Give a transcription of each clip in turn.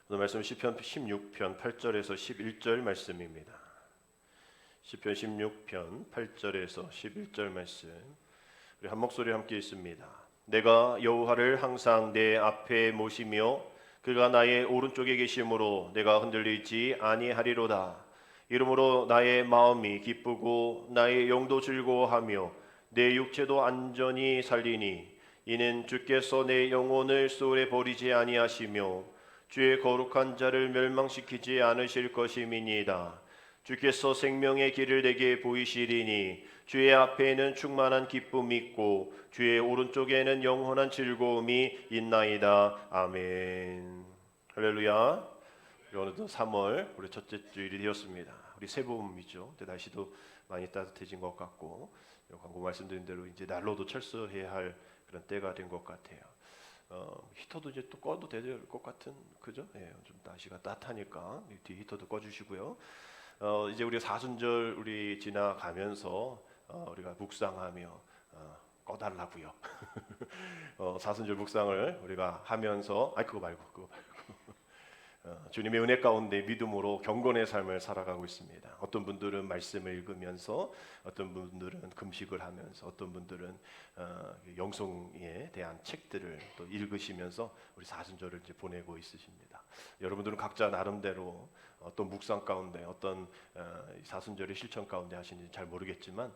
오늘 말씀 시편 16편 8절에서 11절 말씀입니다. 시편 16편 8절에서 11절 말씀, 우리 한 목소리 함께 있습니다. 내가 여호와를 항상 내 앞에 모시며 그가 나의 오른쪽에 계심으로 내가 흔들리지 아니하리로다. 이러므로 나의 마음이 기쁘고 나의 영도 즐거워하며 내 육체도 안전히 살리니 이는 주께서 내 영혼을 소홀히 버리지 아니하시며 주의 거룩한 자를 멸망시키지 않으실 것임이니이다. 주께서 생명의 길을 내게 보이시리니 주의 앞에는 충만한 기쁨이 있고 주의 오른쪽에는 영원한 즐거움이 있나이다. 아멘. 할렐루야. 오늘도 3월 우리 첫째 주일이 되었습니다. 우리 새봄이죠. 날씨도 많이 따뜻해진 것 같고 광고 말씀드린 대로 이제 난로도 철수해야 할 그런 때가 된 것 같아요. 히터도 이제 또 꺼도 될 것 같은, 그죠? 예, 좀 날씨가 따뜻하니까 뒤 히터도 꺼주시고요. 이제 우리 사순절 우리 지나가면서 우리가 묵상하며 꺼달라고요. 사순절 묵상을 우리가 하면서, 그거 말고 주님의 은혜 가운데 믿음으로 경건의 삶을 살아가고 있습니다. 어떤 분들은 말씀을 읽으면서, 어떤 분들은 금식을 하면서, 어떤 분들은 영성에 대한 책들을 또 읽으시면서 우리 사순절을 이제 보내고 있으십니다. 여러분들은 각자 나름대로 어떤 묵상 가운데, 어떤 사순절의 실천 가운데 하시는지 잘 모르겠지만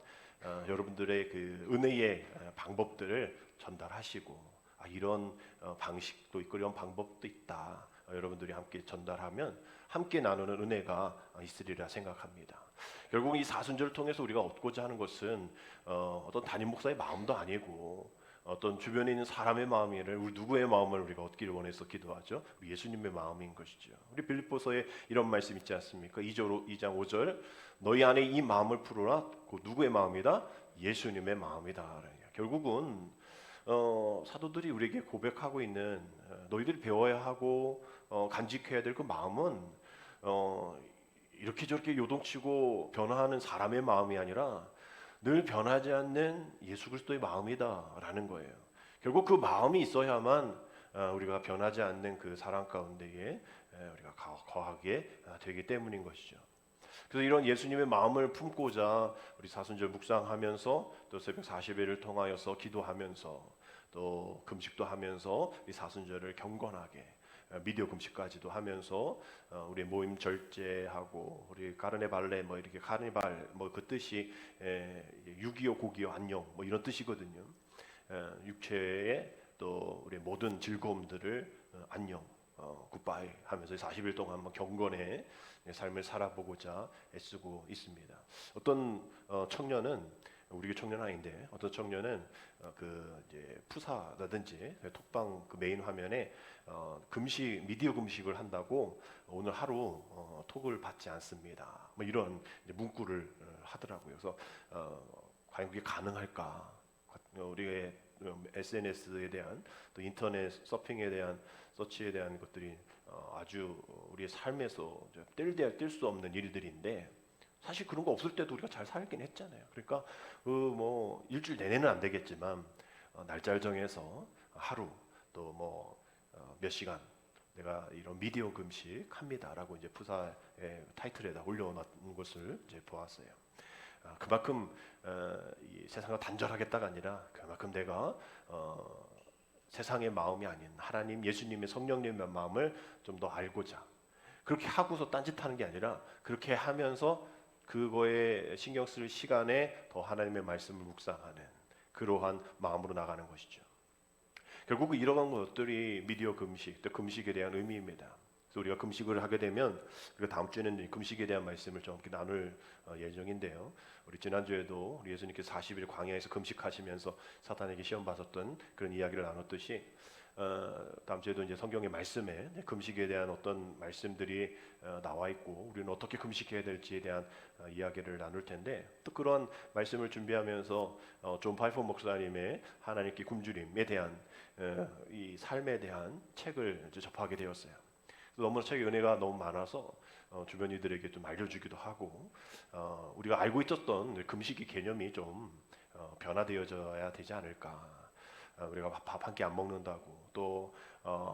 여러분들의 그 은혜의 방법들을 전달하시고, 이런 방식도 있고 이런 방법도 있다. 여러분들이 함께 전달하면 함께 나누는 은혜가 있으리라 생각합니다. 결국 이 사순절을 통해서 우리가 얻고자 하는 것은 어떤 담임 목사의 마음도 아니고 어떤 주변에 있는 사람의 마음이를, 우리 누구의 마음을 우리가 얻기를 원해서 기도하죠. 우리 예수님의 마음인 것이죠. 우리 빌립보서에 이런 말씀 있지 않습니까? 2장 5절 너희 안에 이 마음을 풀어라. 그 누구의 마음이다? 예수님의 마음이다. 결국은 사도들이 우리에게 고백하고 있는 너희들이 배워야 하고 간직해야 될 그 마음은 이렇게 저렇게 요동치고 변화하는 사람의 마음이 아니라 늘 변하지 않는 예수 그리스도의 마음이다라는 거예요. 결국 그 마음이 있어야만 우리가 변하지 않는 그 사랑 가운데에 우리가 거하게 되기 때문인 것이죠. 그래서 이런 예수님의 마음을 품고자 우리 사순절 묵상하면서 또 새벽 40일을 통하여서 기도하면서 또 금식도 하면서 이 사순절을 경건하게 미디어 금식까지도 하면서 우리 모임 절제하고 우리 가르네 발레 이렇게 카니발 그 뜻이 6.25 고기요 안녕 이런 뜻이거든요. 육체의 또 우리 모든 즐거움들을 안녕 굿바이 하면서 40일 동안 한번 경건의 삶을 살아보고자 애쓰고 있습니다. 어떤 청년은, 우리 교 청년 아닌데 어떤 청년은 그 이제 푸사라든지 톡방 그 메인 화면에 금식, 미디어 금식을 한다고 오늘 하루 톡을 받지 않습니다. 이런 이제 문구를 하더라고요. 그래서 과연 그게 가능할까? 우리의 SNS에 대한 또 인터넷 서핑에 대한 서치에 대한 것들이 아주 우리의 삶에서 뗄 수 없는 일들인데, 사실 그런 거 없을 때도 우리가 잘 살긴 했잖아요. 그러니까 일주일 내내는 안 되겠지만 날짜를 정해서 하루 또 몇 시간 내가 이런 미디어 금식합니다라고 이제 푸사의 타이틀에다 올려놓은 것을 이제 보았어요. 그만큼 이 세상을 단절하겠다가 아니라 그만큼 내가 세상의 마음이 아닌 하나님, 예수님의 성령님의 마음을 좀 더 알고자, 그렇게 하고서 딴짓하는 게 아니라 그렇게 하면서 그거에 신경 쓸 시간에 더 하나님의 말씀을 묵상하는 그러한 마음으로 나가는 것이죠. 결국 이러한 것들이 미디어 금식, 또 금식에 대한 의미입니다. 그래서 우리가 금식을 하게 되면 우리가 다음 주에는 금식에 대한 말씀을 좀 나눌 예정인데요. 우리 지난주에도 우리 예수님께서 40일 광야에서 금식하시면서 사탄에게 시험 받았던 그런 이야기를 나눴듯이 다음 주에도 이제 성경의 말씀에 금식에 대한 어떤 말씀들이 나와 있고 우리는 어떻게 금식해야 될지에 대한 이야기를 나눌 텐데, 또 그런 말씀을 준비하면서 존 파이퍼 목사님의 하나님께 굶주림에 대한 이 삶에 대한 책을 이제 접하게 되었어요. 너무 책의 은혜가 너무 많아서 주변 이들에게 좀 알려주기도 하고 우리가 알고 있었던 금식의 개념이 좀 변화되어져야 되지 않을까. 우리가 밥 한 끼 안 먹는다고 또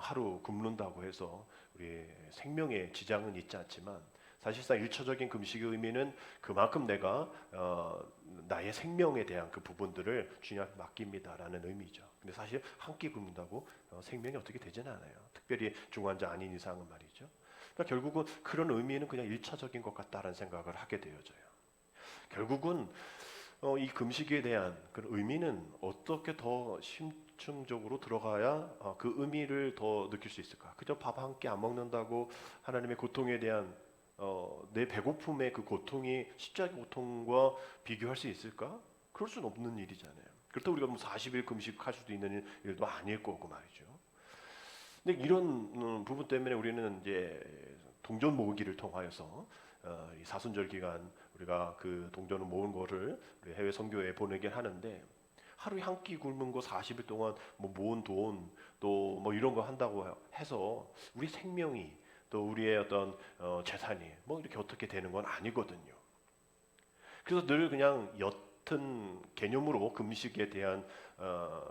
하루 굶는다고 해서 우리 생명에 지장은 있지 않지만 사실상 일차적인 금식의 의미는 그만큼 내가 나의 생명에 대한 그 부분들을 주님한테 맡깁니다라는 의미죠. 근데 사실 한 끼 굶는다고 생명이 어떻게 되지는 않아요. 특별히 중환자 아닌 이상은 말이죠. 그러니까 결국은 그런 의미는 그냥 일차적인 것 같다라는 생각을 하게 되어져요. 결국은 이 금식에 대한 그런 의미는 어떻게 더 심층적으로 들어가야 그 의미를 더 느낄 수 있을까? 그저 밥 한 끼 안 먹는다고 하나님의 고통에 대한 내 배고픔의 그 고통이 십자가의 고통과 비교할 수 있을까? 그럴 수는 없는 일이잖아요. 그렇다고 우리가 뭐 40일 금식할 수도 있는 일도 아닐 거고 말이죠. 근데 이런 부분 때문에 우리는 이제 동전 모으기를 통하여서 이 사순절 기간 우리가 그 동전을 모은 거를 우리 해외 선교에 보내긴 하는데 하루에 한 끼 굶은 거 40일 동안 뭐 모은 돈 또 뭐 이런 거 한다고 해서 우리 생명이 또 우리의 어떤 재산이 뭐 이렇게 어떻게 되는 건 아니거든요. 그래서 늘 그냥 옅은 개념으로 금식에 대한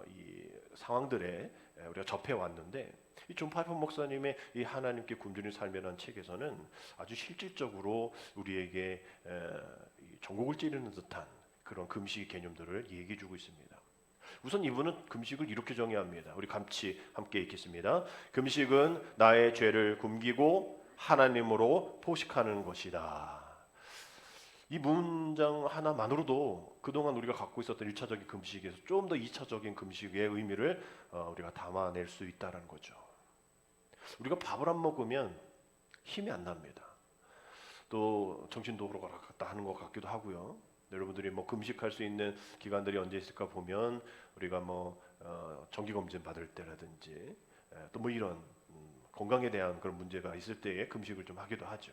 이 상황들에 우리가 접해 왔는데 이 존 파이퍼 목사님의 이 하나님께 굶주린 삶이라는 책에서는 아주 실질적으로 우리에게 이 전곡을 찌르는 듯한 그런 금식 개념들을 얘기해주고 있습니다. 우선 이분은 금식을 이렇게 정의합니다. 우리 같이 함께 읽겠습니다. 금식은 나의 죄를 굶기고 하나님으로 포식하는 것이다. 이 문장 하나만으로도 그동안 우리가 갖고 있었던 1차적인 금식에서 좀 더 2차적인 금식의 의미를 우리가 담아낼 수 있다는 거죠. 우리가 밥을 안 먹으면 힘이 안 납니다. 또 정신도 그러갔다 하는 것 같기도 하고요. 여러분들이 뭐 금식할 수 있는 기간들이 언제 있을까 보면 우리가 뭐 정기 검진 받을 때라든지 또 뭐 이런 건강에 대한 그런 문제가 있을 때에 금식을 좀 하기도 하죠.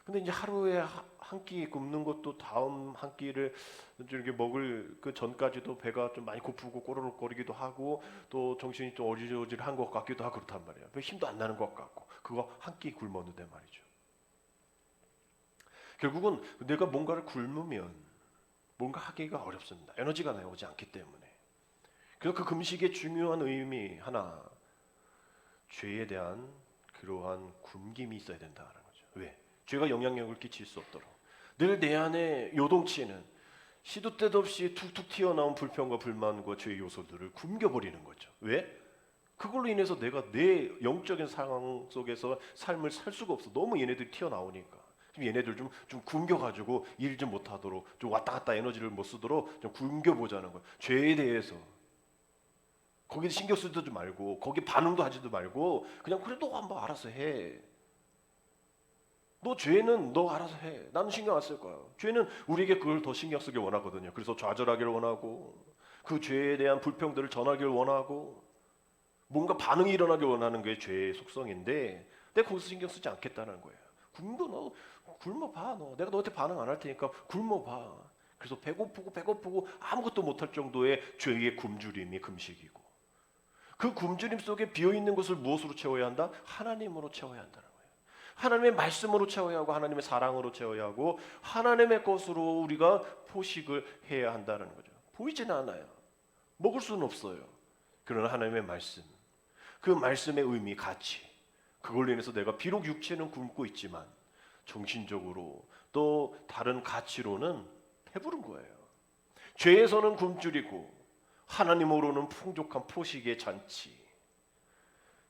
근데 이제 하루에 한 끼 굶는 것도 다음 한 끼를 이렇게 먹을 그 전까지도 배가 좀 많이 고프고 꼬르륵거리기도 하고 또 정신이 좀 어지러질한 것 같기도 하고 그렇단 말이에요. 힘도 안 나는 것 같고 그거 한 끼 굶었는데 말이죠. 결국은 내가 뭔가를 굶으면 뭔가 하기가 어렵습니다. 에너지가 나오지 않기 때문에. 그래서 그 금식의 중요한 의미 하나, 죄에 대한 그러한 굶김이 있어야 된다는 거죠. 왜? 죄가 영향력을 끼칠 수 없도록 늘 내 안에 요동치는 시도 때도 없이 툭툭 튀어나온 불평과 불만과 죄의 요소들을 굶겨버리는 거죠. 왜? 그걸로 인해서 내가 내 영적인 상황 속에서 삶을 살 수가 없어. 너무 얘네들이 튀어나오니까. 얘네들 좀 굶겨가지고 일 좀 못하도록 좀 왔다 갔다 에너지를 못 쓰도록 좀 굶겨보자는 거예요. 죄에 대해서 거기 신경 쓰지도 말고 거기 반응도 하지도 말고 그냥 그래 너 한번 알아서 해. 너 죄는 너 알아서 해. 나는 신경 안 쓸 거야. 죄는 우리에게 그걸 더 신경 쓰길 원하거든요. 그래서 좌절하기를 원하고 그 죄에 대한 불평들을 전하기를 원하고 뭔가 반응이 일어나길 원하는 게 죄의 속성인데 내가 거기서 신경 쓰지 않겠다는 거예요. 너 굶어봐. 너 내가 너한테 반응 안 할 테니까 굶어봐. 그래서 배고프고 아무것도 못할 정도의 죄의 굶주림이 금식이고 그 굶주림 속에 비어있는 것을 무엇으로 채워야 한다? 하나님으로 채워야 한다는 거예요. 하나님의 말씀으로 채워야 하고 하나님의 사랑으로 채워야 하고 하나님의 것으로 우리가 포식을 해야 한다는 거죠. 보이지는 않아요. 먹을 수는 없어요. 그러나 하나님의 말씀, 그 말씀의 의미, 가치, 그걸로 인해서 내가 비록 육체는 굶고 있지만 정신적으로 또 다른 가치로는 배부른 거예요. 죄에서는 굶주리고 하나님으로는 풍족한 포식의 잔치.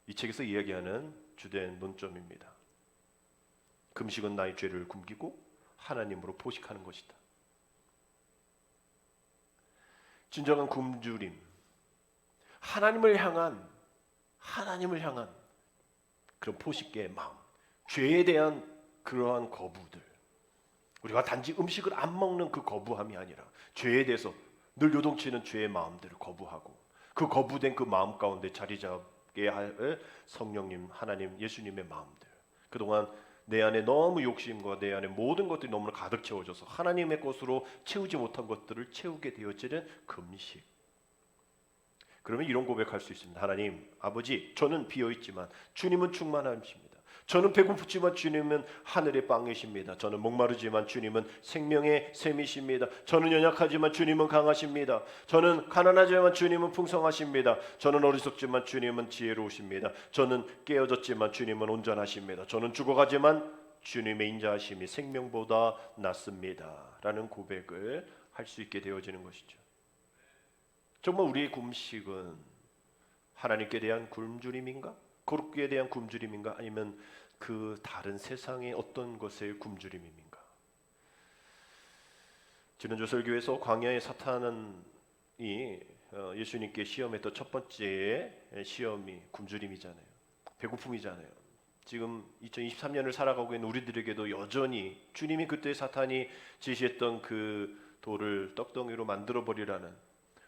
이 책에서 이야기하는 주된 논점입니다. 금식은 나의 죄를 굶기고 하나님으로 포식하는 것이다. 진정한 굶주림, 하나님을 향한 그런 포식의 마음, 죄에 대한 그러한 거부들, 우리가 단지 음식을 안 먹는 그 거부함이 아니라 죄에 대해서 늘 요동치는 죄의 마음들을 거부하고 그 거부된 그 마음 가운데 자리 잡게 할 성령님, 하나님, 예수님의 마음들. 그동안 내 안에 너무 욕심과 내 안에 모든 것들이 너무나 가득 채워져서 하나님의 것으로 채우지 못한 것들을 채우게 되어지는 금식. 그러면 이런 고백할 수 있습니다. 하나님, 아버지, 저는 비어있지만 주님은 충만하십니다. 저는 배고프지만 주님은 하늘의 빵이십니다. 저는 목마르지만 주님은 생명의 샘이십니다. 저는 연약하지만 주님은 강하십니다. 저는 가난하지만 주님은 풍성하십니다. 저는 어리석지만 주님은 지혜로우십니다. 저는 깨어졌지만 주님은 온전하십니다. 저는 죽어가지만 주님의 인자하심이 생명보다 낫습니다. 라는 고백을 할 수 있게 되어지는 것이죠. 정말 우리의 금식은 하나님께 대한 굶주림인가? 거룩에 대한 굶주림인가? 아니면 그 다른 세상의 어떤 것의 굶주림입니까? 지난주 설교에서 광야의 사탄이 예수님께 시험했던 첫 번째 시험이 굶주림이잖아요. 배고픔이잖아요. 지금 2023년을 살아가고 있는 우리들에게도 여전히 주님이 그때 사탄이 제시했던 그 돌을 떡덩이로 만들어 버리라는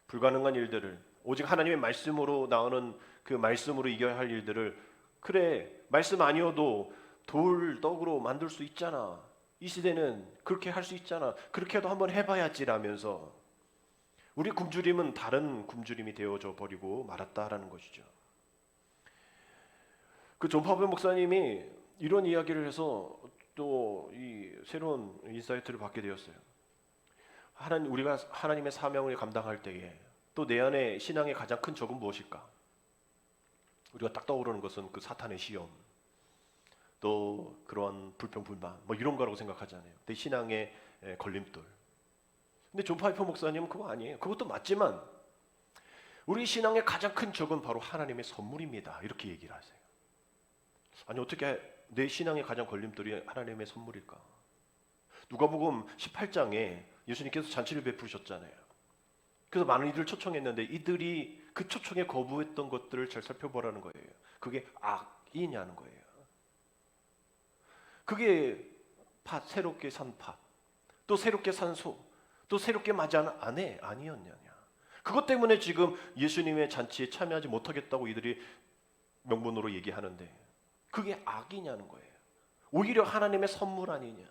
불가능한 일들을 오직 하나님의 말씀으로 나오는 그 말씀으로 이겨야 할 일들을 그래 말씀 아니어도 돌 떡으로 만들 수 있잖아. 이 시대는 그렇게 할 수 있잖아. 그렇게도 한번 해봐야지라면서 우리 굶주림은 다른 굶주림이 되어져 버리고 말았다라는 것이죠. 그 존 파벨 목사님이 이런 이야기를 해서 또 이 새로운 인사이트를 받게 되었어요. 우리가 하나님의 사명을 감당할 때에 또 내 안에 신앙의 가장 큰 적은 무엇일까? 우리가 딱 떠오르는 것은 그 사탄의 시험, 또 그러한 불평불만 뭐 이런 거라고 생각하잖아요. 내 신앙의 걸림돌. 근데 존 파이퍼 목사님은 그거 아니에요. 그것도 맞지만 우리 신앙의 가장 큰 적은 바로 하나님의 선물입니다. 이렇게 얘기를 하세요. 아니 어떻게 내 신앙의 가장 걸림돌이 하나님의 선물일까? 누가복음 18장에 예수님께서 잔치를 베푸셨잖아요. 그래서 많은 이들을 초청했는데 이들이 그 초청에 거부했던 것들을 잘 살펴보라는 거예요. 그게 악이냐는 거예요. 그게 새롭게 산 팥, 또 새롭게 산 소, 또 새롭게 맞이한 아내 아니었냐냐. 그것 때문에 지금 예수님의 잔치에 참여하지 못하겠다고 이들이 명분으로 얘기하는데 그게 악이냐는 거예요. 오히려 하나님의 선물 아니냐.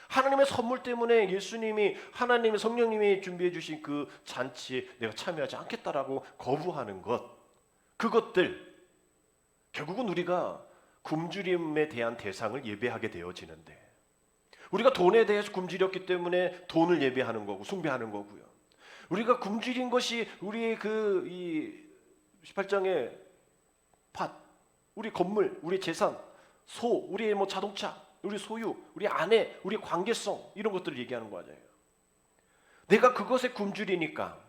하나님의 선물 때문에 예수님이 하나님의 성령님이 준비해 주신 그 잔치에 내가 참여하지 않겠다라고 거부하는 것, 그것들 결국은 우리가 굶주림에 대한 대상을 예배하게 되어지는데 우리가 돈에 대해서 굶주렸기 때문에 돈을 예배하는 거고 숭배하는 거고요. 우리가 굶주린 것이 우리의 이 18장의 밭, 우리 건물, 우리 재산, 소, 우리의 뭐 자동차, 우리 소유, 우리 아내, 우리 관계성 이런 것들을 얘기하는 거잖아요. 내가 그것에 굶주리니까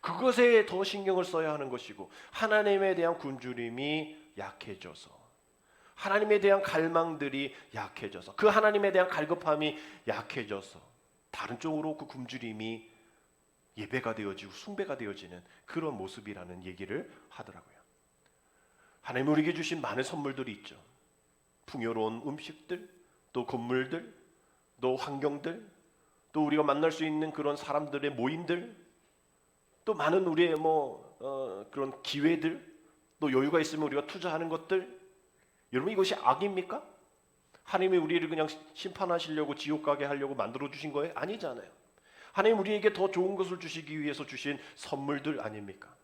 그것에 더 신경을 써야 하는 것이고 하나님에 대한 굶주림이 약해져서 하나님에 대한 갈망들이 약해져서 그 하나님에 대한 갈급함이 약해져서 다른 쪽으로 그 굶주림이 예배가 되어지고 숭배가 되어지는 그런 모습이라는 얘기를 하더라고요. 하나님 우리에게 주신 많은 선물들이 있죠. 풍요로운 음식들, 또 건물들, 또 환경들, 또 우리가 만날 수 있는 그런 사람들의 모임들, 또 많은 우리의 그런 기회들, 또 여유가 있으면 우리가 투자하는 것들. 여러분 이것이 악입니까? 하나님이 우리를 그냥 심판하시려고 지옥 가게 하려고 만들어 주신 거예요? 아니잖아요. 하나님 우리에게 더 좋은 것을 주시기 위해서 주신 선물들 아닙니까?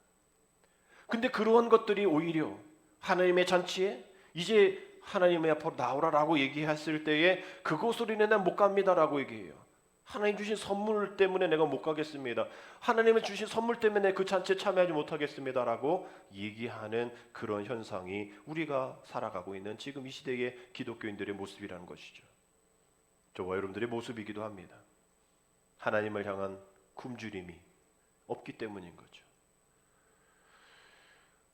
근데 그러한 것들이 오히려 하나님의 잔치에 이제 하나님의 앞으로 나오라라고 얘기했을 때에 그곳으로 인해 난 못 갑니다라고 얘기해요. 하나님 주신 선물 때문에 내가 못 가겠습니다. 하나님의 주신 선물 때문에 그 잔치에 참여하지 못하겠습니다라고 얘기하는 그런 현상이 우리가 살아가고 있는 지금 이 시대의 기독교인들의 모습이라는 것이죠. 저와 여러분들의 모습이기도 합니다. 하나님을 향한 굶주림이 없기 때문인 거죠.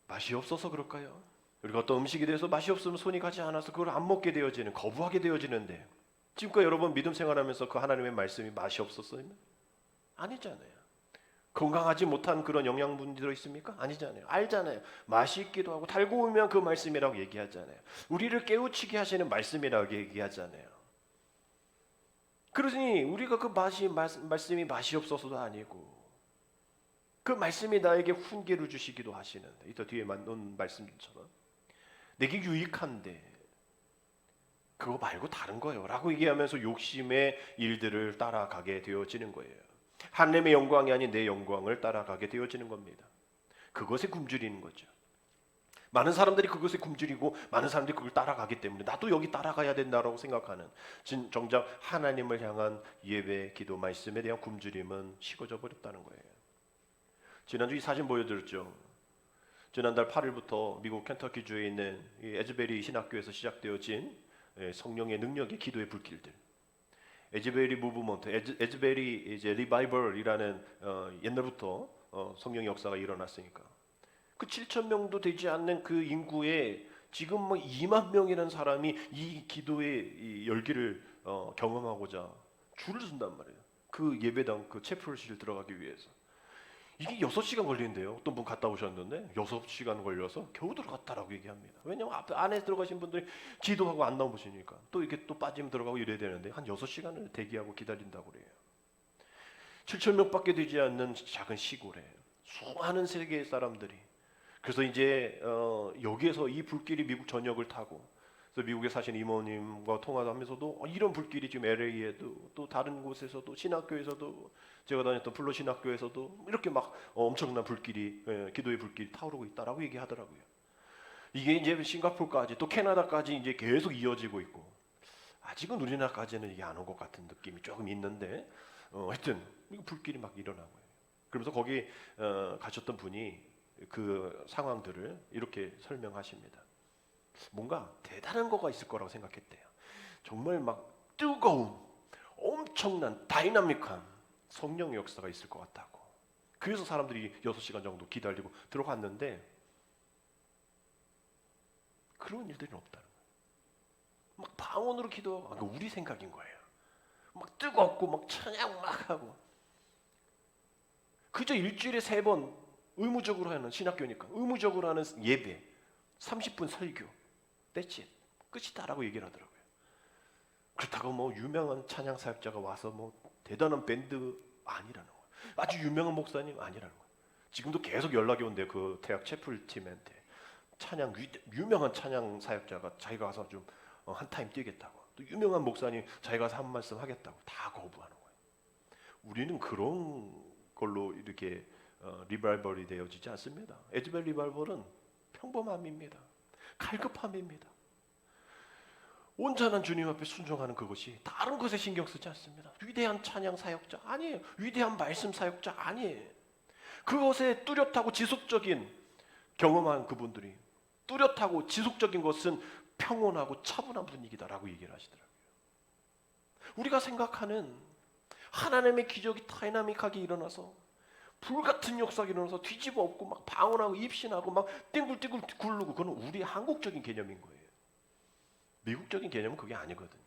맛이 없어서 그럴까요? 우리가 어떤 음식에 대해서 맛이 없으면 손이 가지 않아서 그걸 안 먹게 되어지는, 거부하게 되어지는데 지금까지 여러분 믿음 생활하면서 그 하나님의 말씀이 맛이 없었어요? 아니잖아요. 건강하지 못한 그런 영양분이 들어있습니까? 아니잖아요. 알잖아요. 맛이 있기도 하고 달고 오면 그 말씀이라고 얘기하잖아요. 우리를 깨우치게 하시는 말씀이라고 얘기하잖아요. 그러니 우리가 그 말씀이 맛이 없어서도 아니고 그 말씀이 나에게 훈계를 주시기도 하시는데 이따 뒤에 나온 말씀처럼 내게 유익한데 그거 말고 다른 거예요 라고 얘기하면서 욕심의 일들을 따라가게 되어지는 거예요. 하나님의 영광이 아닌 내 영광을 따라가게 되어지는 겁니다. 그것에 굶주리는 거죠. 많은 사람들이 그것에 굶주리고 많은 사람들이 그걸 따라가기 때문에 나도 여기 따라가야 된다라고 생각하는 정작 하나님을 향한 예배, 기도, 말씀에 대한 굶주림은 식어져 버렸다는 거예요. 지난주 이 사진 보여드렸죠. 지난달 8일부터 미국 켄터키주에 있는 이 에즈베리 신학교에서 시작되어진 성령의 능력의 기도의 불길들. 에즈베리 무브먼트, 에즈베리 이제 리바이벌이라는 옛날부터 성령의 역사가 일어났으니까 그 7천 명도 되지 않는 그 인구에 지금 뭐 2만 명이라는 사람이 이 기도의 이 열기를 경험하고자 줄을 선단 말이에요. 그 예배당 그 채플실 들어가기 위해서. 이게 6시간 걸리는데요. 어떤 분 갔다 오셨는데 6시간 걸려서 겨우 들어갔다라고 얘기합니다. 왜냐면 안에 들어가신 분들이 기도하고 안 나오시니까 또 이렇게 또 빠지면 들어가고 이래야 되는데 한 6시간을 대기하고 기다린다고 그래요. 7천 명밖에 되지 않는 작은 시골에 수많은 세계의 사람들이 그래서 이제 여기에서 이 불길이 미국 전역을 타고 그래서 미국에 사신 이모님과 통화하면서도 이런 불길이 지금 LA에도 또 다른 곳에서도 신학교에서도 제가 다녔던 플로 신학교에서도 이렇게 막 엄청난 불길이 기도의 불길이 타오르고 있다라고 얘기하더라고요. 이게 이제 싱가포르까지 또 캐나다까지 이제 계속 이어지고 있고 아직은 우리나라까지는 이게 안 온 것 같은 느낌이 조금 있는데 하여튼 이거 불길이 막 일어나고요. 그러면서 거기 가셨던 분이 그 상황들을 이렇게 설명하십니다. 뭔가 대단한 거가 있을 거라고 생각했대요. 정말 막 뜨거운 엄청난 다이나믹한 성령의 역사가 있을 것 같다고. 그래서 사람들이 6시간 정도 기다리고 들어갔는데 그런 일들은 없다는 거예요. 막 방언으로 기도하고 우리 생각인 거예요. 막 뜨겁고 막 찬양 막 하고 그저 일주일에 3번 의무적으로 하는 신학교니까 의무적으로 하는 예배 30분 설교 that's it. 끝이다라고 얘기를 하더라고요. 그렇다고 뭐 유명한 찬양 사역자가 와서 뭐 대단한 밴드 아니라는 거예요. 아주 유명한 목사님 아니라는 거예요. 지금도 계속 연락이 온대요. 그 대학 채플 팀한테 찬양 유명한 찬양 사역자가 자기가 가서 좀 한 타임 뛰겠다고. 또 유명한 목사님 자기가 가서 한 말씀 하겠다고 다 거부하는 거예요. 우리는 그런 걸로 이렇게 리바이벌이 되어지지 않습니다. 에즈벨 리바이벌은 평범함입니다. 갈급함입니다. 온전한 주님 앞에 순종하는 그것이 다른 것에 신경 쓰지 않습니다. 위대한 찬양 사역자 아니에요. 위대한 말씀 사역자 아니에요. 그것에 뚜렷하고 지속적인 경험한 그분들이 뚜렷하고 지속적인 것은 평온하고 차분한 분위기다라고 얘기를 하시더라고요. 우리가 생각하는 하나님의 기적이 다이나믹하게 일어나서 불같은 역사가 일어나서 뒤집어 엎고 막 방언하고 입신하고 막 띵굴띵굴 굴르고 그건 우리 한국적인 개념인 거예요. 미국적인 개념은 그게 아니거든요.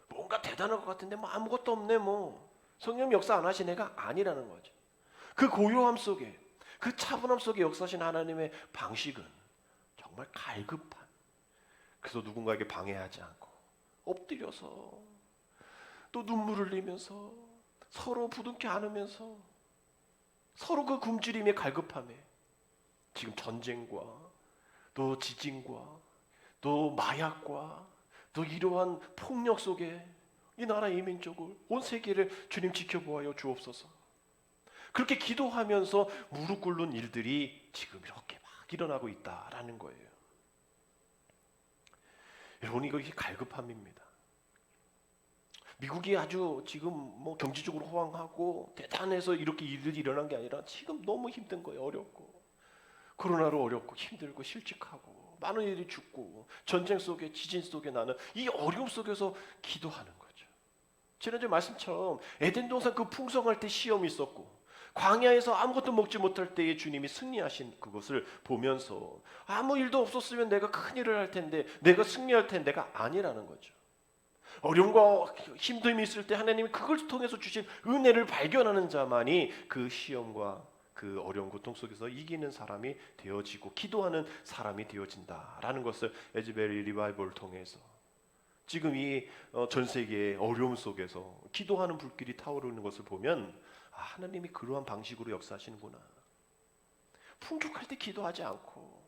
뭔가 대단한 것 같은데 뭐 아무것도 없네 뭐 성령 역사 안 하신 애가 아니라는 거죠. 그 고요함 속에 그 차분함 속에 역사하신 하나님의 방식은 정말 갈급한 그래서 누군가에게 방해하지 않고 엎드려서 또 눈물을 흘리면서 서로 부둥켜 안으면서 서로 그 굶주림의 갈급함에 지금 전쟁과 또 지진과 또 마약과 또 이러한 폭력 속에 이 나라 이민족을 온 세계를 주님 지켜보아요 주옵소서. 그렇게 기도하면서 무릎 꿇는 일들이 지금 이렇게 막 일어나고 있다라는 거예요. 여러분 이것이 갈급함입니다. 미국이 아주 지금 뭐 경제적으로 호황하고 대단해서 이렇게 일들이 일어난 게 아니라 지금 너무 힘든 거예요. 어렵고 코로나로 어렵고 힘들고 실직하고 많은 일이 죽고 전쟁 속에 지진 속에 나는 이 어려움 속에서 기도하는 거죠. 지난주 말씀처럼 에덴 동산 그 풍성할 때 시험이 있었고 광야에서 아무것도 먹지 못할 때에 주님이 승리하신 그것을 보면서 아무 일도 없었으면 내가 큰 일을 할 텐데 내가 승리할 텐데가 아니라는 거죠. 어려움과 힘듦이 있을 때 하나님이 그걸 통해서 주신 은혜를 발견하는 자만이 그 시험과 그 어려운 고통 속에서 이기는 사람이 되어지고 기도하는 사람이 되어진다라는 것을 에즈베리 리바이벌을 통해서 지금 이 전 세계의 어려움 속에서 기도하는 불길이 타오르는 것을 보면 하나님이 그러한 방식으로 역사하시는구나. 풍족할 때 기도하지 않고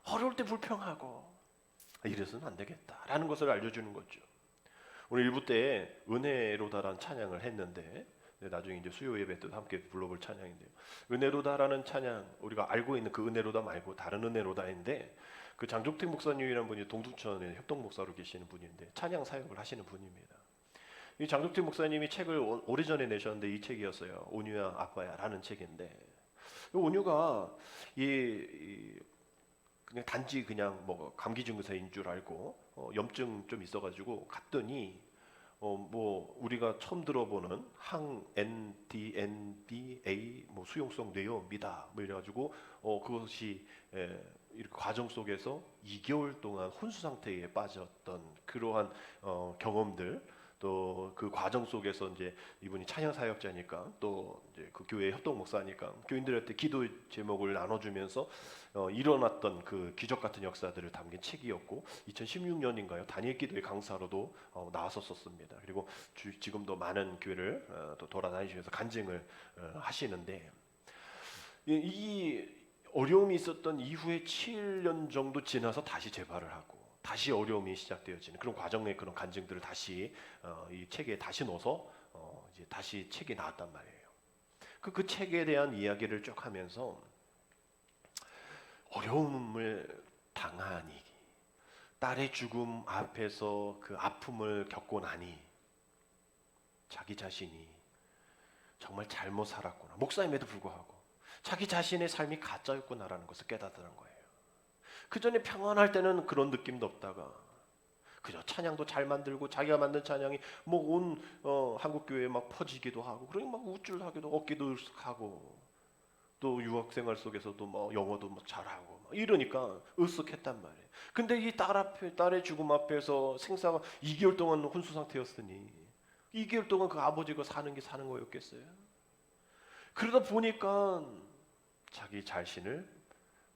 어려울 때 불평하고 이래서는 안 되겠다라는 것을 알려주는 거죠. 오늘 일부 때 은혜로다라는 찬양을 했는데 나중에 이제 수요 예배 때도 함께 불러볼 찬양인데요. 은혜로다라는 찬양, 우리가 알고 있는 그 은혜로다 말고 다른 은혜로다인데, 그 장종택 목사님이라는 분이 동두천에 협동 목사로 계시는 분인데 찬양 사역을 하시는 분입니다. 이 장종택 목사님이 책을 오래전에 내셨는데 이 책이었어요. 온유야 아빠야라는 책인데, 이 온유가 그냥 단지 그냥 뭐 감기 증세인 줄 알고 염증 좀 있어가지고 갔더니 뭐 우리가 처음 들어보는 NDA 뭐 수용성 뇌염이다 뭐 이래가지고 그것이 이렇게 과정 속에서 2개월 동안 혼수 상태에 빠졌던 그러한 경험들, 또 그 과정 속에서 이제 이분이 찬양 사역자니까 또 이제 그 교회 협동 목사니까 교인들한테 기도 제목을 나눠주면서 일어났던 그 기적 같은 역사들을 담긴 책이었고 2016년인가요? 단일 기도의 강사로도 나왔었습니다. 그리고 지금도 많은 교회를 또 돌아다니시면서 간증을 하시는데, 이 어려움이 있었던 이후에 7년 정도 지나서 다시 재발을 하고 다시 어려움이 시작되어지는 그런 과정의 그런 간증들을 다시 이 책에 다시 넣어서 이제 다시 책이 나왔단 말이에요. 그 책에 대한 이야기를 쭉 하면서 어려움을 당하니, 딸의 죽음 앞에서 그 아픔을 겪고 나니 자기 자신이 정말 잘못 살았구나, 목사임에도 불구하고 자기 자신의 삶이 가짜였구나라는 것을 깨닫는 거예요. 그 전에 평안할 때는 그런 느낌도 없다가 그저 찬양도 잘 만들고 자기가 만든 찬양이 뭐 온 한국 교회에 막 퍼지기도 하고, 그러니 막 우쭐하기도 얻기도 하고, 또 유학 생활 속에서도 뭐 영어도 막 잘하고 막 이러니까 으쓱했단 말이에요. 근데 이 딸의 죽음 앞에서 생사가 2개월 동안 혼수 상태였으니 2개월 동안 그 아버지가 사는 거였겠어요? 그러다 보니까 자기 자신을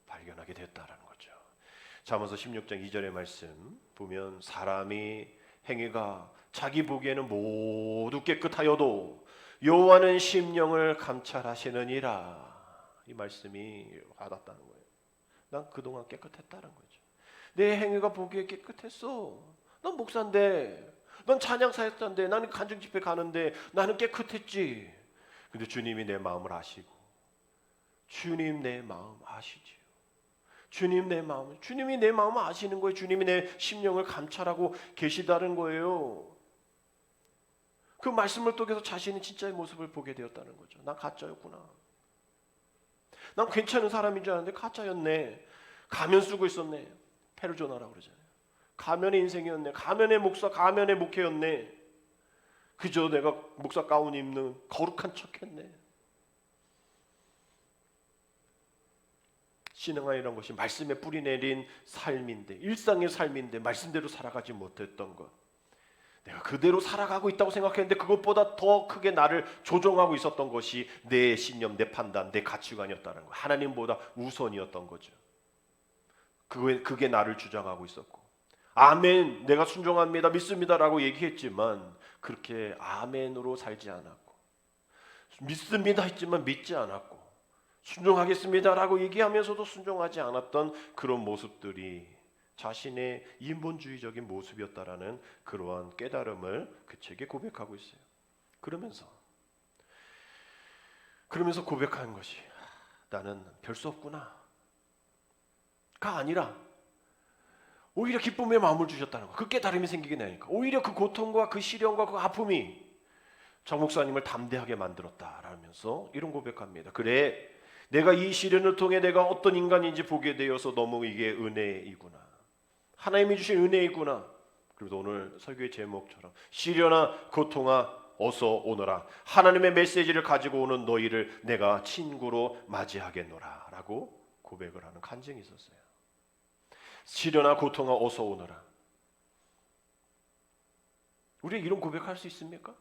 발견하게 됐다라는 거죠. 잠언서 16장 2절의 말씀 보면 사람이 행위가 자기 보기에는 모두 깨끗하여도 여호와는 심령을 감찰하시느니라. 이 말씀이 와닿다는 거예요. 난 그동안 깨끗했다는 거죠. 내 행위가 보기에 깨끗했어. 난 목사인데, 난 찬양 사역자인데, 나는 간증 집회 가는데 나는 깨끗했지. 근데 주님이 내 마음을 아시고, 주님 내 마음 아시지요. 주님이 내 마음을 아시는 거예요. 주님이 내 심령을 감찰하고 계시다는 거예요. 그 말씀을 통해서 자신이 진짜의 모습을 보게 되었다는 거죠. 난 가짜였구나. 난 괜찮은 사람인 줄 알았는데 가짜였네. 가면 쓰고 있었네. 페르조나라고 그러잖아요. 가면의 인생이었네. 가면의 목사, 가면의 목회였네. 그저 내가 목사 가운 입는 거룩한 척했네. 신앙이라는 것이 말씀에 뿌리 내린 삶인데, 일상의 삶인데 말씀대로 살아가지 못했던 것, 내가 그대로 살아가고 있다고 생각했는데 그것보다 더 크게 나를 조종하고 있었던 것이 내 신념, 내 판단, 내 가치관이었다는 거, 하나님보다 우선이었던 거죠. 그게 나를 주장하고 있었고, 아멘, 내가 순종합니다, 믿습니다라고 얘기했지만 그렇게 아멘으로 살지 않았고, 믿습니다 했지만 믿지 않았고, 순종하겠습니다라고 얘기하면서도 순종하지 않았던 그런 모습들이 자신의 인본주의적인 모습이었다라는 그러한 깨달음을 그 책에 고백하고 있어요. 그러면서 고백하는 것이 나는 별 수 없구나 가 아니라 오히려 기쁨의 마음을 주셨다는 거, 그 깨달음이 생기게 되니까 오히려 그 고통과 그 시련과 그 아픔이 정 목사님을 담대하게 만들었다라면서 이런 고백합니다. 그래, 내가 이 시련을 통해 내가 어떤 인간인지 보게 되어서 너무 이게 은혜이구나, 하나님이 주신 은혜이구나. 그래서 오늘 설교의 제목처럼 시련아 고통아 어서 오너라, 하나님의 메시지를 가지고 오는 너희를 내가 친구로 맞이하겠노라 라고 고백을 하는 간증이 있었어요. 시련아 고통아 어서 오너라. 우리 이런 고백할 수 있습니까?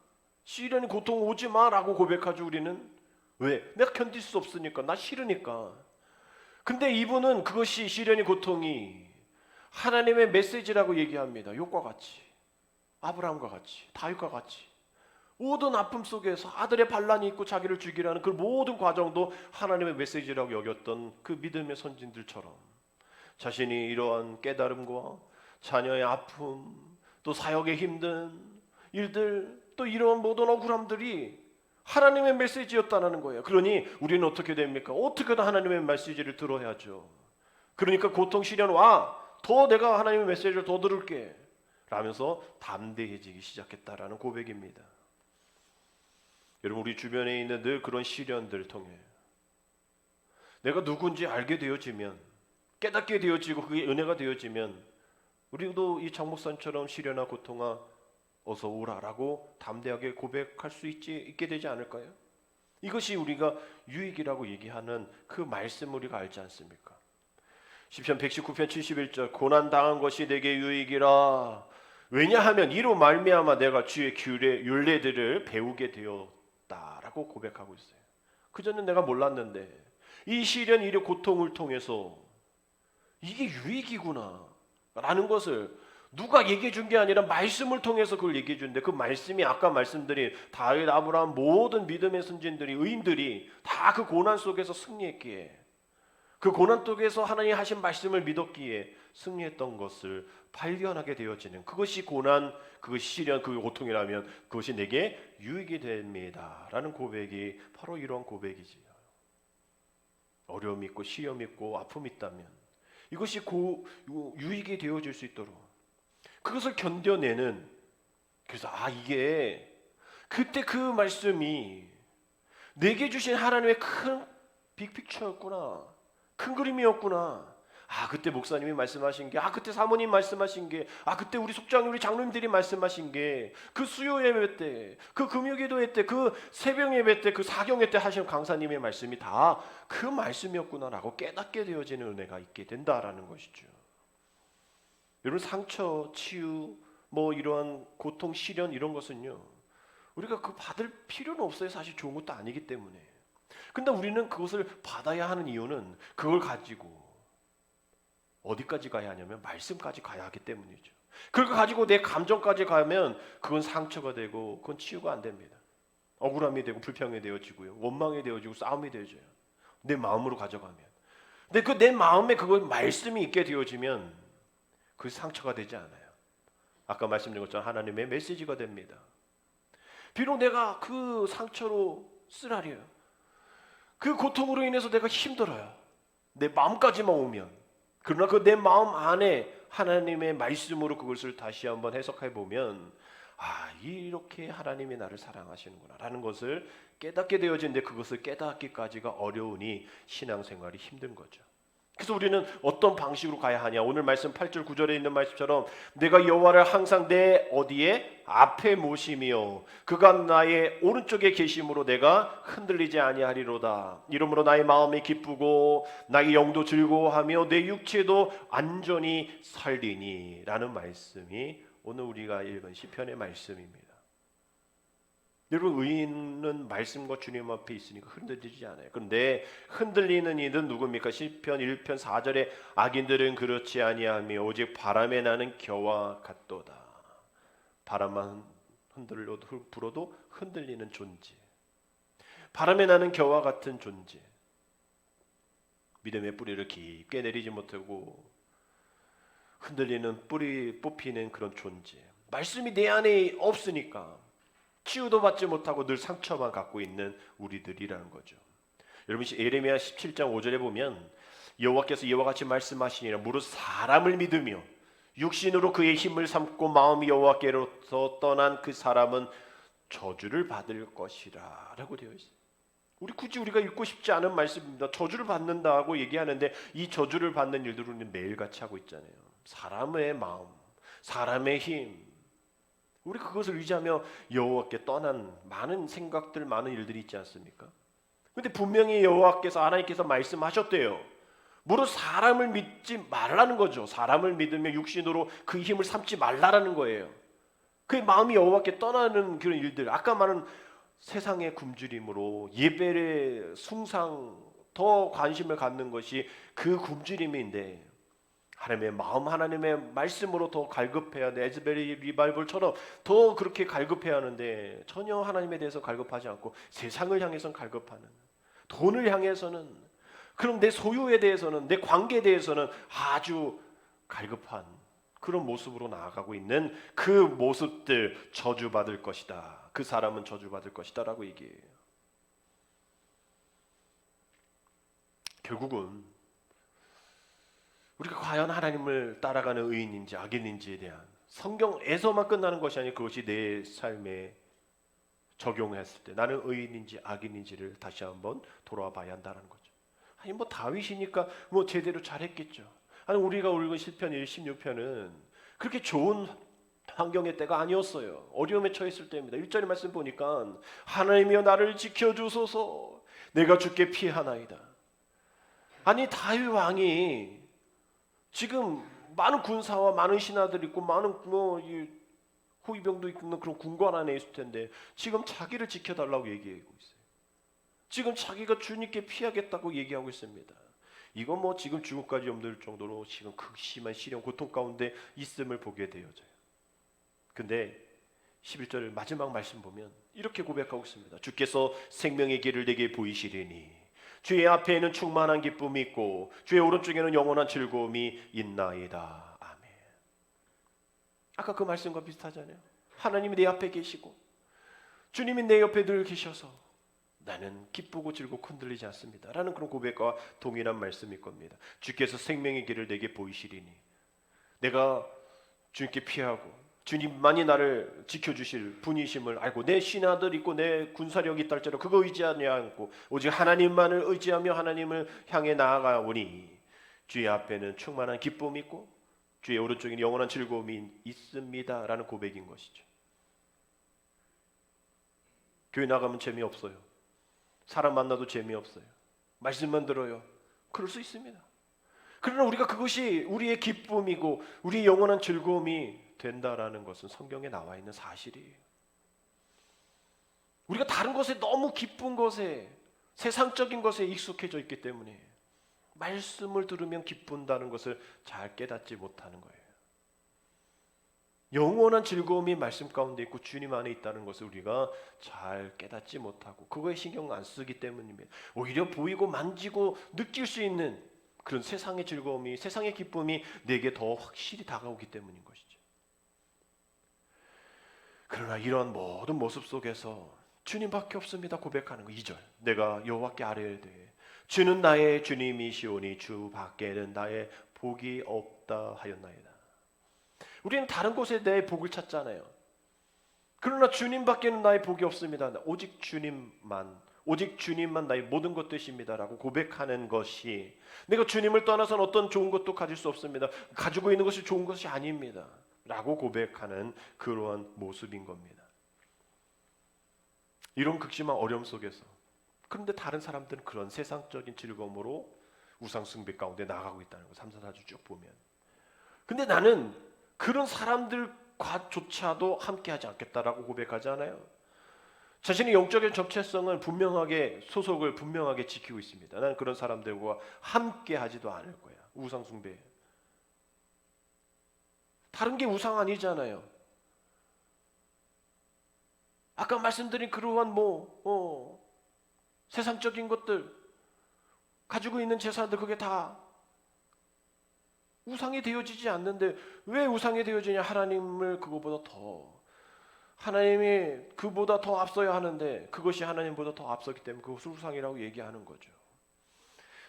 시련이 고통 오지 마라고 고백하죠. 우리는 왜? 내가 견딜 수 없으니까, 나 싫으니까. 근데 이분은 그것이 시련이 고통이 하나님의 메시지라고 얘기합니다. 욥과 같이, 아브라함과 같이, 다윗과 같이 모든 아픔 속에서 아들의 반란이 있고 자기를 죽이라는 그 모든 과정도 하나님의 메시지라고 여겼던 그 믿음의 선진들처럼 자신이 이러한 깨달음과 자녀의 아픔, 또 사역의 힘든 일들, 또 이러한 모든 억울함들이 하나님의 메시지였다는 거예요. 그러니 우리는 어떻게 됩니까? 어떻게든 하나님의 메시지를 들어야죠. 그러니까 고통 시련 와, 더 내가 하나님의 메시지를 더 들을게 라면서 담대해지기 시작했다라는 고백입니다. 여러분, 우리 주변에 있는 늘 그런 시련들을 통해 내가 누군지 알게 되어지면, 깨닫게 되어지고 그게 은혜가 되어지면 우리도 이 장 목사님처럼 시련아 고통아 어서 오라라고 담대하게 고백할 수 있게 되지 않을까요? 이것이 우리가 유익이라고 얘기하는 그 말씀을 우리가 알지 않습니까? 시편 119편 71절 고난 당한 것이 내게 유익이라. 왜냐하면 이로 말미암아 내가 주의 율례들을 배우게 되었다라고 고백하고 있어요. 그전엔 내가 몰랐는데 이 시련, 이 고통을 통해서 이게 유익이구나 라는 것을 누가 얘기해 준 게 아니라 말씀을 통해서 그걸 얘기해 주는데, 그 말씀이 아까 말씀드린 다윗, 아브라함, 모든 믿음의 선진들이, 의인들이 다 그 고난 속에서 승리했기에, 그 고난 속에서 하나님 하신 말씀을 믿었기에 승리했던 것을 발견하게 되어지는, 그것이 고난, 그것이 시련, 그것이 고통이라면 그것이 내게 유익이 됩니다 라는 고백이 바로 이러한 고백이지요. 어려움이 있고 시험이 있고 아픔이 있다면 이것이 유익이 되어질 수 있도록 그것을 견뎌내는, 그래서 이게 그때 그 말씀이 내게 주신 하나님의 큰 빅픽처였구나, 큰 그림이었구나. 그때 목사님이 말씀하신 게, 그때 사모님 말씀하신 게, 그때 우리 속장님, 우리 장로님들이 말씀하신 게, 그 수요 예배 때, 그 금요기도회 때, 그 새벽 예배 때, 그 사경회 때 하신 강사님의 말씀이 다 그 말씀이었구나라고 깨닫게 되어지는 은혜가 있게 된다라는 것이죠. 여러분, 상처, 치유, 이러한 고통, 시련 이런 것은요, 우리가 그 받을 필요는 없어요. 사실 좋은 것도 아니기 때문에. 근데 우리는 그것을 받아야 하는 이유는 그걸 가지고 어디까지 가야 하냐면 말씀까지 가야 하기 때문이죠. 그걸 가지고 내 감정까지 가면 그건 상처가 되고 그건 치유가 안 됩니다. 억울함이 되고 불평이 되어지고요, 원망이 되어지고 싸움이 되어져요. 내 마음으로 가져가면. 근데 그 내 마음에 그거 말씀이 있게 되어지면 그 상처가 되지 않아요. 아까 말씀드린 것처럼 하나님의 메시지가 됩니다. 비록 내가 그 상처로 쓰라려요, 그 고통으로 인해서 내가 힘들어요, 내 마음까지만 오면. 그러나 그 내 마음 안에 하나님의 말씀으로 그것을 다시 한번 해석해 보면, 이렇게 하나님이 나를 사랑하시는구나 라는 것을 깨닫게 되어지는데, 그것을 깨닫기까지가 어려우니 신앙생활이 힘든 거죠. 그래서 우리는 어떤 방식으로 가야 하냐? 오늘 말씀 8절 9절에 있는 말씀처럼 내가 여호와를 항상 내 어디에? 앞에 모시며 그가 나의 오른쪽에 계심으로 내가 흔들리지 아니하리로다. 이러므로 나의 마음이 기쁘고 나의 영도 즐거워하며 내 육체도 안전히 살리니 라는 말씀이 오늘 우리가 읽은 시편의 말씀입니다. 여러분, 의인은 말씀과 주님 앞에 있으니까 흔들리지 않아요. 그런데 흔들리는 이는 누굽니까? 시편 1편 4절에 악인들은 그렇지 아니하며 오직 바람에 나는 겨와 같도다. 바람만 불어도 흔들리는 존재, 바람에 나는 겨와 같은 존재, 믿음의 뿌리를 깊게 내리지 못하고 흔들리는 뿌리 뽑히는 그런 존재. 말씀이 내 안에 없으니까 치유도 받지 못하고 늘 상처만 갖고 있는 우리들이라는 거죠. 여러분, 예레미야 17장 5절에 보면 여호와께서 이와 같이 말씀하시니라. 무릇 사람을 믿으며 육신으로 그의 힘을 삼고 마음이 여호와께로서 떠난 그 사람은 저주를 받을 것이라 라고 되어 있어요. 굳이 우리가 읽고 싶지 않은 말씀입니다. 저주를 받는다고 얘기하는데 이 저주를 받는 일들을 우리는 매일같이 하고 있잖아요. 사람의 마음, 사람의 힘, 우리 그것을 의지하며 여호와께 떠난 많은 생각들, 많은 일들이 있지 않습니까? 그런데 분명히 여호와께서, 하나님께서 말씀하셨대요. 무릇 사람을 믿지 말라는 거죠. 사람을 믿으며 육신으로 그 힘을 삼지 말라라는 거예요. 그의 마음이 여호와께 떠나는 그런 일들, 아까 말한 세상의 굶주림으로 예배의 숭상, 더 관심을 갖는 것이 그 굶주림인데, 하나님의 마음, 하나님의 말씀으로 더 갈급해야 돼. 에즈베리 리바이벌처럼 더 그렇게 갈급해야 하는데 전혀 하나님에 대해서 갈급하지 않고 세상을 향해서는 갈급하는, 돈을 향해서는, 그럼 내 소유에 대해서는, 내 관계에 대해서는 아주 갈급한 그런 모습으로 나아가고 있는 그 모습들 저주받을 것이다. 그 사람은 저주받을 것이다 라고 얘기해요. 결국은 우리가 과연 하나님을 따라가는 의인인지 악인인지에 대한 성경에서만 끝나는 것이 아니라 그것이 내 삶에 적용했을 때 나는 의인인지 악인인지를 다시 한번 돌아와 봐야 한다는 거죠. 아니 뭐 다윗이니까 뭐 제대로 잘했겠죠. 아니 우리가 읽은 시편 16편은 그렇게 좋은 환경의 때가 아니었어요. 어려움에 처했을 때입니다. 1절의 말씀 보니까 하나님이여 나를 지켜주소서 내가 주께 피하나이다. 아니 다윗 왕이 지금 많은 군사와 많은 신하들이 있고 많은 호위병도 있는 그런 군관 안에 있을 텐데 지금 자기를 지켜달라고 얘기하고 있어요. 지금 자기가 주님께 피하겠다고 얘기하고 있습니다. 이건 뭐 지금 죽음까지 염두할 정도로 지금 극심한 시련 고통 가운데 있음을 보게 되어져요. 근데 11절 마지막 말씀 보면 이렇게 고백하고 있습니다. 주께서 생명의 길을 내게 보이시리니 주의 앞에는 충만한 기쁨이 있고 주의 오른쪽에는 영원한 즐거움이 있나이다. 아멘. 아까 그 말씀과 비슷하잖아요. 하나님이 내 앞에 계시고 주님이 내 옆에 늘 계셔서 나는 기쁘고 즐겁고 흔들리지 않습니다 라는 그런 고백과 동일한 말씀일 겁니다. 주께서 생명의 길을 내게 보이시리니 내가 주님께 피하고 주님만이 나를 지켜주실 분이심을 알고 내 신하들 있고 내 군사력이 있다 할지라도 그거 의지하지 않고 오직 하나님만을 의지하며 하나님을 향해 나아가오니 주의 앞에는 충만한 기쁨이 있고 주의 오른쪽에는 영원한 즐거움이 있습니다 라는 고백인 것이죠. 교회 나가면 재미없어요. 사람 만나도 재미없어요. 말씀만 들어요. 그럴 수 있습니다. 그러나 우리가 그것이 우리의 기쁨이고 우리의 영원한 즐거움이 된다라는 것은 성경에 나와 있는 사실이에요. 우리가 다른 것에 너무 기쁜 것에 세상적인 것에 익숙해져 있기 때문에 말씀을 들으면 기쁜다는 것을 잘 깨닫지 못하는 거예요. 영원한 즐거움이 말씀 가운데 있고 주님 안에 있다는 것을 우리가 잘 깨닫지 못하고 그거에 신경 안 쓰기 때문입니다. 오히려 보이고 만지고 느낄 수 있는 그런 세상의 즐거움이 세상의 기쁨이 내게 더 확실히 다가오기 때문인 것이죠. 그러나 이런 모든 모습 속에서 주님밖에 없습니다 고백하는 거 2절 내가 여호와께 아뢰되 주는 나의 주님이시오니 주 밖에는 나의 복이 없다 하였나이다. 우리는 다른 곳에 내 복을 찾잖아요. 그러나 주님밖에는 나의 복이 없습니다. 오직 주님만 나의 모든 것 되십니다라고 고백하는 것이 내가 주님을 떠나서는 어떤 좋은 것도 가질 수 없습니다. 가지고 있는 것이 좋은 것이 아닙니다 라고 고백하는 그러한 모습인 겁니다. 이런 극심한 어려움 속에서 그런데 다른 사람들은 그런 세상적인 즐거움으로 우상 숭배 가운데 나가고 있다는 거 3, 4주 쭉 보면 근데 나는 그런 사람들과조차도 함께하지 않겠다라고 고백하지 않아요. 자신의 영적인 정체성을 분명하게 소속을 분명하게 지키고 있습니다. 나는 그런 사람들과 함께하지도 않을 거야. 우상 숭배 다른 게 우상 아니잖아요. 아까 말씀드린 그러한 세상적인 것들 가지고 있는 재산들 그게 다 우상이 되어지지 않는데 왜 우상이 되어지냐? 하나님을 그거보다 더 하나님이 그보다 더 앞서야 하는데 그것이 하나님보다 더 앞서기 때문에 그것을 우상이라고 얘기하는 거죠.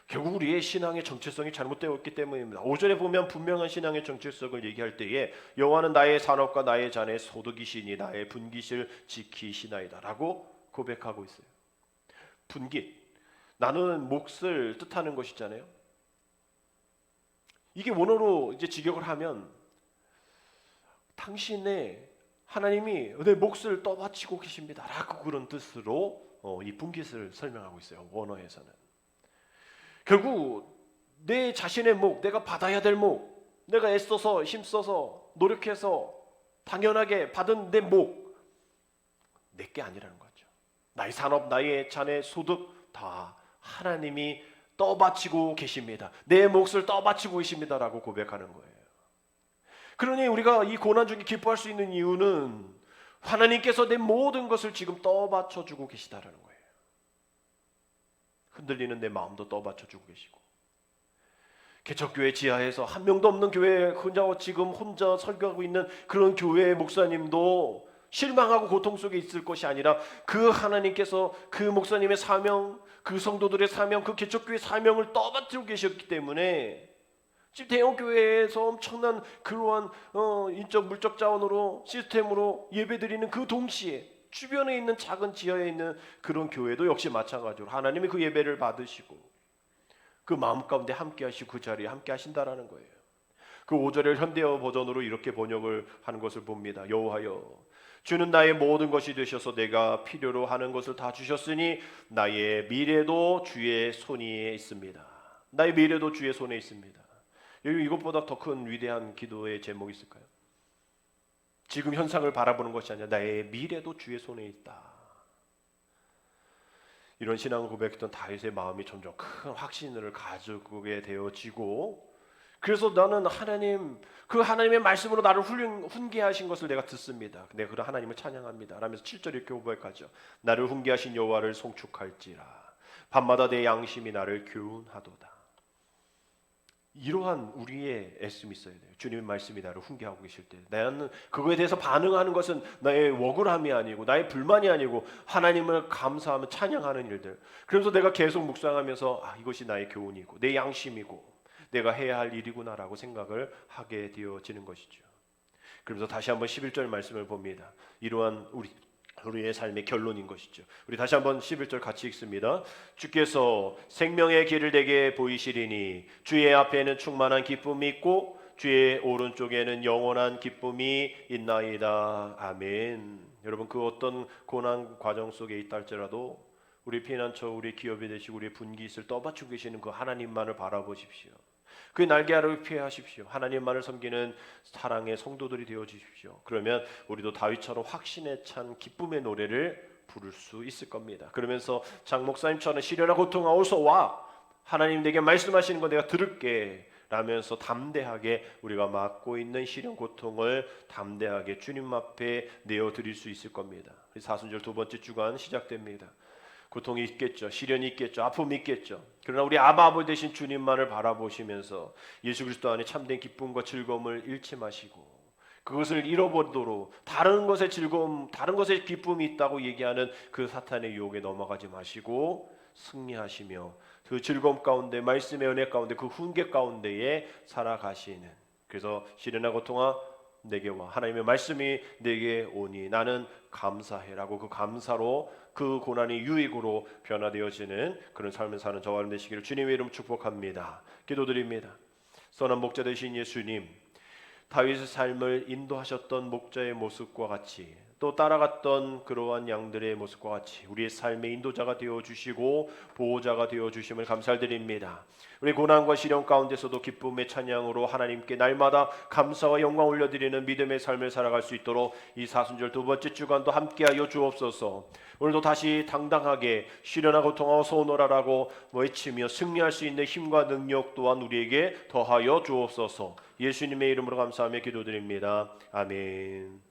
결국 우리의 신앙의 정체성이 잘못되어 있기 때문입니다. 5절에 보면 분명한 신앙의 정체성을 얘기할 때에 여호와는 나의 산업과 나의 잔의 소득이시니 나의 분깃을 지키시나이다 라고 고백하고 있어요. 분깃, 나누는 몫을 뜻하는 것이잖아요. 이게 원어로 이제 직역을 하면 당신의 하나님이 내 몫을 떠받치고 계십니다 라고 그런 뜻으로 이 분깃을 설명하고 있어요. 원어에서는 결국 내 자신의 목, 내가 받아야 될 목, 내가 애써서 힘써서 노력해서 당연하게 받은 내 목, 내게 아니라는 거죠. 나의 산업, 나의 자네, 소득 다 하나님이 떠받치고 계십니다. 내 몫을 떠받치고 계십니다라고 고백하는 거예요. 그러니 우리가 이 고난 중에 기뻐할 수 있는 이유는 하나님께서 내 모든 것을 지금 떠받쳐주고 계시다라는 거예요. 흔들리는 내 마음도 떠받쳐주고 계시고 개척교회 지하에서 한 명도 없는 교회 지금 혼자 설교하고 있는 그런 교회의 목사님도 실망하고 고통 속에 있을 것이 아니라 그 하나님께서 그 목사님의 사명, 그 성도들의 사명, 그 개척교회의 사명을 떠받들고 계셨기 때문에 지금 대형교회에서 엄청난 그러한 인적 물적 자원으로 시스템으로 예배드리는 그 동시에 주변에 있는 작은 지하에 있는 그런 교회도 역시 마찬가지로 하나님이 그 예배를 받으시고 그 마음 가운데 함께 하시고 그 자리에 함께 하신다라는 거예요. 그 5절을 현대어 버전으로 이렇게 번역을 하는 것을 봅니다. 여호와여 주는 나의 모든 것이 되셔서 내가 필요로 하는 것을 다 주셨으니 나의 미래도 주의 손에 있습니다. 나의 미래도 주의 손에 있습니다. 여기 이것보다 더 큰 위대한 기도의 제목이 있을까요? 지금 현상을 바라보는 것이 아니라 나의 미래도 주의 손에 있다. 이런 신앙을 고백했던 다윗의 마음이 점점 큰 확신을 가지게 되어지고, 그래서 나는 하나님, 그 하나님의 말씀으로 나를 훈계하신 것을 내가 듣습니다. 내가 그 하나님을 찬양합니다 라면서 7절 이렇게 고백하죠. 나를 훈계하신 여호와를 송축할지라 밤마다 내 양심이 나를 교훈하도다. 이러한 우리의 애씀이 있어야 돼요. 주님의 말씀이 나를 훈계하고 계실 때 나는 그거에 대해서 반응하는 것은 나의 억울함이 아니고 나의 불만이 아니고 하나님을 감사하며 찬양하는 일들. 그래서 내가 계속 묵상하면서 이것이 나의 교훈이고 내 양심이고 내가 해야 할 일이구나라고 생각을 하게 되어지는 것이죠. 그러면서 다시 한번 11절 말씀을 봅니다. 이러한 우리의 삶의 결론인 것이죠. 우리 다시 한번 11절 같이 읽습니다. 주께서 생명의 길을 내게 보이시리니 주의 앞에는 충만한 기쁨이 있고 주의 오른쪽에는 영원한 기쁨이 있나이다. 아멘. 여러분, 그 어떤 고난 과정 속에 있다 할지라도 우리 피난처, 우리 기업이 되시고 우리 분깃을 떠받치고 계시는 그 하나님만을 바라보십시오. 그 날개 아래를 피하십시오. 하나님만을 섬기는 사랑의 성도들이 되어 주십시오. 그러면 우리도 다윗처럼 확신에 찬 기쁨의 노래를 부를 수 있을 겁니다. 그러면서 장 목사님처럼 시련과 고통아 어서 와, 하나님 내게 말씀하시는 거 내가 들을게 라면서 담대하게 우리가 맡고 있는 시련 고통을 담대하게 주님 앞에 내어드릴 수 있을 겁니다. 사순절 두 번째 주간 시작됩니다. 고통이 있겠죠. 시련이 있겠죠. 아픔이 있겠죠. 그러나 우리 아버지 되신 주님만을 바라보시면서 예수 그리스도 안에 참된 기쁨과 즐거움을 잃지 마시고 그것을 잃어버리도록 다른 것의 즐거움, 다른 것의 기쁨이 있다고 얘기하는 그 사탄의 유혹에 넘어가지 마시고 승리하시며 그 즐거움 가운데, 말씀의 은혜 가운데, 그 훈계 가운데에 살아가시는, 그래서 시련과 고통아 내게 와, 하나님의 말씀이 내게 오니 나는 감사해라고 그 감사로 그 고난이 유익으로 변화되어지는 그런 삶을 사는 저와 여러분 되시기를 주님의 이름 축복합니다. 기도드립니다. 선한 목자 되신 예수님, 다윗의 삶을 인도하셨던 목자의 모습과 같이 또 따라갔던 그러한 양들의 모습과 같이 우리의 삶의 인도자가 되어주시고 보호자가 되어주심을 감사드립니다. 우리 고난과 시련 가운데서도 기쁨의 찬양으로 하나님께 날마다 감사와 영광 올려드리는 믿음의 삶을 살아갈 수 있도록 이 사순절 두 번째 주간도 함께하여 주옵소서. 오늘도 다시 당당하게 시련하고 고통하고 소원하라고 외치며 승리할 수 있는 힘과 능력 또한 우리에게 더하여 주옵소서. 예수님의 이름으로 감사하며 기도드립니다. 아멘.